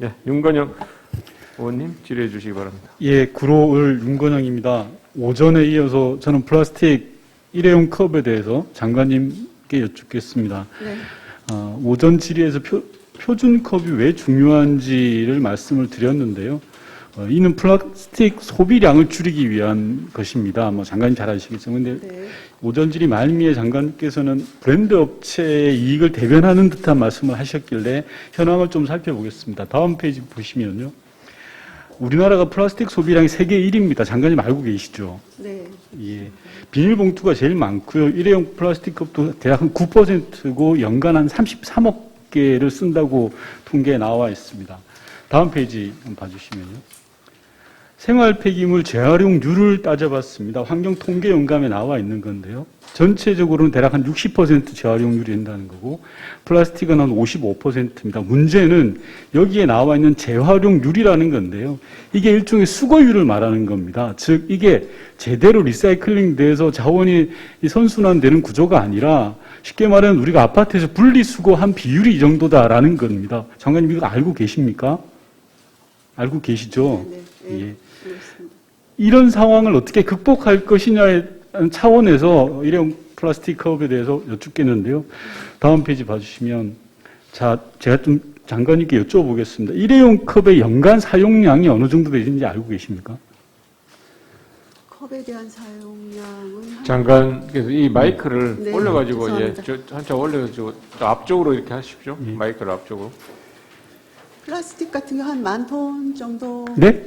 예, 윤건영 의원님 질의해 주시기 바랍니다. 예, 구로을 윤건영입니다. 오전에 이어서 저는 플라스틱 일회용 컵에 대해서 장관님께 여쭙겠습니다. 네. 오전 질의에서 표준 컵이 왜 중요한지를 말씀을 드렸는데요. 이는 플라스틱 소비량을 줄이기 위한 것입니다. 장관님 잘 아시겠지만, 근데 네. 오전 질의 말미에 장관께서는 브랜드 업체의 이익을 대변하는 듯한 말씀을 하셨길래 현황을 좀 살펴보겠습니다. 다음 페이지 보시면요. 우리나라가 플라스틱 소비량이 세계 1위입니다. 장관님 알고 계시죠? 네. 예. 비닐봉투가 제일 많고요. 일회용 플라스틱 컵도 대략 한 9%고 연간 한 33억 개를 쓴다고 통계에 나와 있습니다. 다음 페이지 한번 봐주시면요. 생활 폐기물 재활용률을 따져봤습니다. 환경통계연감에 나와 있는 건데요. 전체적으로는 대략 한 60% 재활용률이 된다는 거고 플라스틱은 한 55%입니다. 문제는 여기에 나와 있는 재활용률이라는 건데요. 이게 일종의 수거율을 말하는 겁니다. 즉 이게 제대로 리사이클링 돼서 자원이 선순환되는 구조가 아니라 쉽게 말하면 우리가 아파트에서 분리수거한 비율이 이 정도다라는 겁니다. 장관님 이거 알고 계십니까? 알고 계시죠? 네. 네. 예. 그렇습니다. 이런 상황을 어떻게 극복할 것이냐의 차원에서 일회용 플라스틱 컵에 대해서 여쭙겠는데요. 다음 페이지 봐주시면, 자, 제가 좀 장관님께 여쭤보겠습니다. 일회용 컵의 연간 사용량이 어느 정도 되는지 알고 계십니까? 컵에 대한 사용량은 장관께서 이 마이크를 네, 올려가지고 예, 죄송합니다. 한참 올려가지고 또 앞쪽으로 이렇게 하십시오. 예. 마이크를 앞쪽으로. 플라스틱 같은 거 한 10,000톤 정도 네?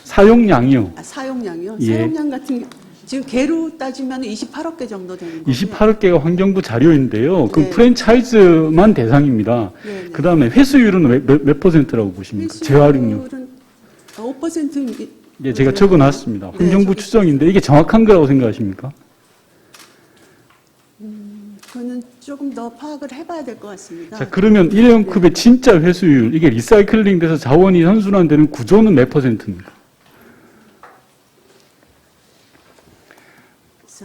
사용량이요. 사용량이요? 예. 사용량 같은 게 지금 개로 따지면 28억 개 정도 되는 거예요. 28억 개가 환경부 자료인데요. 그럼 네. 프랜차이즈만 대상입니다. 네, 네. 그 다음에 회수율은 몇 퍼센트라고 보십니까? 재활용률. 5%. 예, 제가 적어놨습니다. 네, 환경부 적었습니다. 추정인데 이게 정확한 거라고 생각하십니까? 그거는 조금 더 파악을 해봐야 될 것 같습니다. 자, 그러면 일회용 컵의 진짜 회수율, 이게 리사이클링 돼서 자원이 선순환되는 구조는 몇 퍼센트입니까?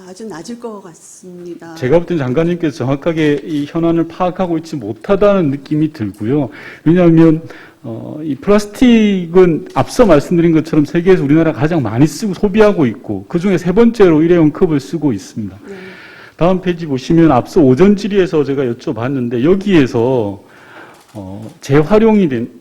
아주 낮을 것 같습니다. 제가 볼 땐 장관님께서 정확하게 이 현안을 파악하고 있지 못하다는 느낌이 들고요. 왜냐하면 이 플라스틱은 앞서 말씀드린 것처럼 세계에서 우리나라가 가장 많이 쓰고 소비하고 있고 그중에 세 번째로 일회용 컵을 쓰고 있습니다. 네. 다음 페이지 보시면 앞서 오전 질의에서 제가 여쭤봤는데 여기에서 재활용이 된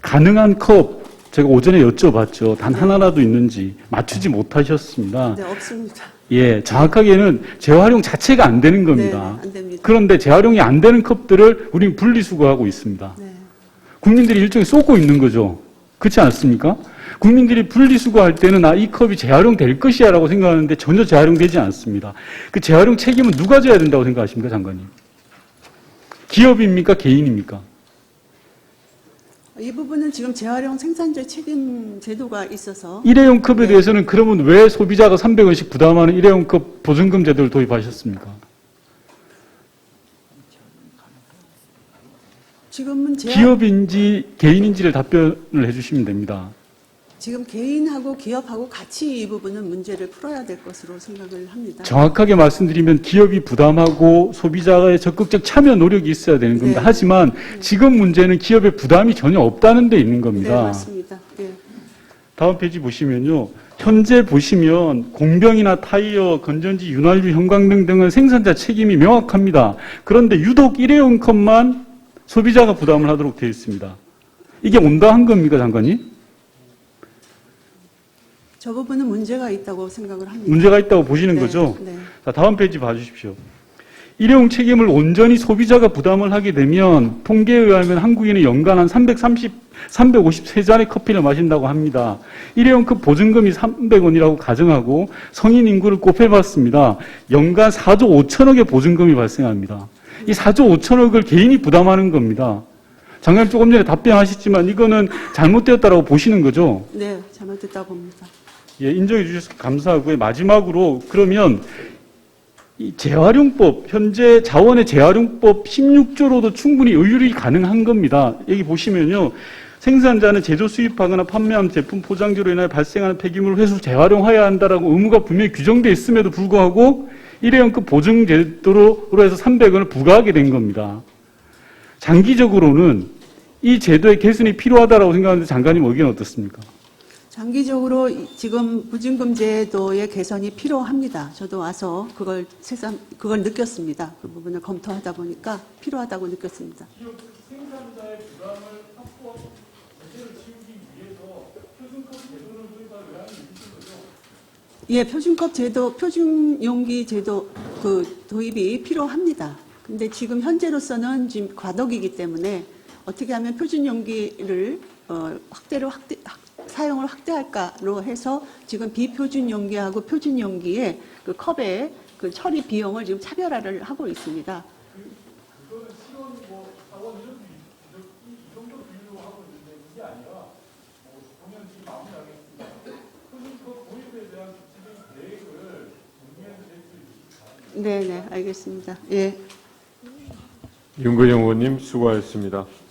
가능한 컵 제가 오전에 여쭤봤죠. 단 하나라도 있는지 맞추지 못하셨습니다. 네, 없습니다. 예, 정확하게는 재활용 자체가 안 되는 겁니다. 네, 안 됩니다. 그런데 재활용이 안 되는 컵들을 우리는 분리수거하고 있습니다. 네. 국민들이 일종의 쏟고 있는 거죠. 그렇지 않습니까? 국민들이 분리수거할 때는 이 컵이 재활용될 것이야 라고 생각하는데 전혀 재활용되지 않습니다. 그 재활용 책임은 누가 져야 된다고 생각하십니까, 장관님? 기업입니까? 개인입니까? 이 부분은 지금 재활용 생산자 책임 제도가 있어서 일회용 컵에 네. 대해서는 그러면 왜 소비자가 300원씩 부담하는 일회용 컵 보증금 제도를 도입하셨습니까? 지금은 기업인지 개인인지를 답변을 해주시면 됩니다. 지금 개인하고 기업하고 같이 이 부분은 문제를 풀어야 될 것으로 생각을 합니다. 정확하게 말씀드리면 기업이 부담하고 소비자의 적극적 참여 노력이 있어야 되는 겁니다. 네. 하지만 지금 문제는 기업의 부담이 전혀 없다는 데 있는 네, 겁니다. 맞습니다. 네. 다음 페이지 보시면요. 현재 보시면 공병이나 타이어, 건전지, 윤활유, 형광등 등은 생산자 책임이 명확합니다. 그런데 유독 일회용 컵만 소비자가 부담을 하도록 되어 있습니다. 이게 온당한 겁니까, 장관님? 저 부분은 문제가 있다고 생각을 합니다. 문제가 있다고 보시는 네, 거죠? 네. 자, 다음 페이지 봐주십시오. 일회용 책임을 온전히 소비자가 부담을 하게 되면 통계에 의하면 한국인은 연간 한 353잔의 커피를 마신다고 합니다. 일회용 컵 보증금이 300원이라고 가정하고 성인 인구를 곱해봤습니다. 연간 4조 5천억의 보증금이 발생합니다. 이 4조 5천억을 개인이 부담하는 겁니다. 장관님 조금 전에 답변하셨지만 이거는 잘못되었다고 보시는 거죠? 네, 잘못됐다고 봅니다. 예, 인정해 주셔서 감사하고요. 마지막으로 그러면 이 재활용법, 현재 자원의 재활용법 16조로도 충분히 의율이 가능한 겁니다. 여기 보시면요. 생산자는 제조 수입하거나 판매한 제품 포장재로 인하여 발생하는 폐기물을 회수 재활용해야 한다라고 의무가 분명히 규정되어 있음에도 불구하고 일회용급 보증제도로 해서 300원을 부과하게 된 겁니다. 장기적으로는 이 제도의 개선이 필요하다라고 생각하는데 장관님 의견 어떻습니까? 장기적으로 지금 보증금 제도의 개선이 필요합니다. 저도 와서 그걸 느꼈습니다. 그 부분을 검토하다 보니까 필요하다고 느꼈습니다. 생산자의 부담을 확보하고 문제를 치우기 위해서 표준급 제도를 도입할 의향이 있으신 거죠? 예, 표준급 제도, 표준용기 제도 그 도입이 필요합니다. 근데 지금 현재로서는 지금 과도기이기 때문에 어떻게 하면 표준용기를 사용을 확대할까로 해서 지금 비표준용기하고 표준용기의 그 컵의 그 처리 비용을 지금 차별화를 하고 있습니다. 그거는 실온 뭐 4원 이 정도 비율로 하고 있는데 그게 아니라 보면 지금 마무리하겠습니다. 표준급 도입에 대한 구체적인 계획을 정리해서 낼수 있을까요? 네, 알겠습니다. 예. 윤건영 의원님 수고하셨습니다.